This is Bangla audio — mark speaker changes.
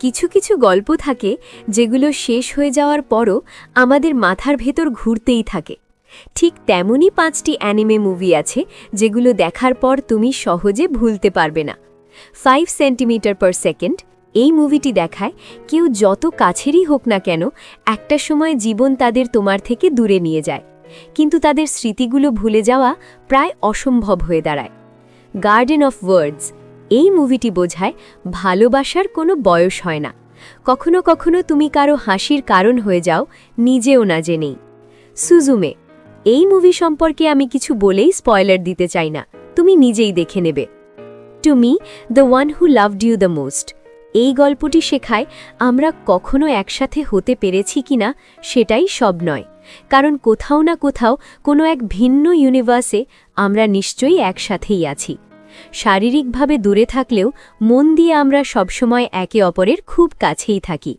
Speaker 1: কিছু কিছু গল্প থাকে যেগুলো শেষ হয়ে যাওয়ার পরও আমাদের মাথার ভেতর ঘুরতেই থাকে। ঠিক তেমনই 5টি অ্যানিমে মুভি আছে যেগুলো দেখার পর তুমি সহজে ভুলতে পারবে না। 5 সেন্টিমিটার পার সেকেন্ড এই মুভিটি দেখায় কেউ যত কাছেরই হোক না কেন একটা সময় জীবন তাদের তোমার থেকে দূরে নিয়ে যায়, কিন্তু তাদের স্মৃতিগুলো ভুলে যাওয়া প্রায় অসম্ভব হয়ে দাঁড়ায়। গার্ডেন অফ ওয়ার্ডস এই মুভিটি বোঝায় ভালোবাসার কোনো বয়স হয় না। কখনো কখনো তুমি কারো হাসির কারণ হয়ে যাও নিজেও না জেনেই। সুজুমে এই মুভি সম্পর্কে আমি কিছু বলেই স্পয়লার দিতে চাই না, তুমি নিজেই দেখে নেবে। To me the one who loved you the most এই গল্পটি শেখায় আমরা কখনো একসাথে হতে পেরেছি কিনা সেটাই সব নয়, কারণ কোথাও না কোথাও কোনো এক ভিন্ন ইউনিভার্সে আমরা নিশ্চয়ই একসাথেই আছি। শারীরিকভাবে দূরে থাকলেও মন দিয়ে আমরা সবসময় একে অপরের খুব কাছেই থাকি।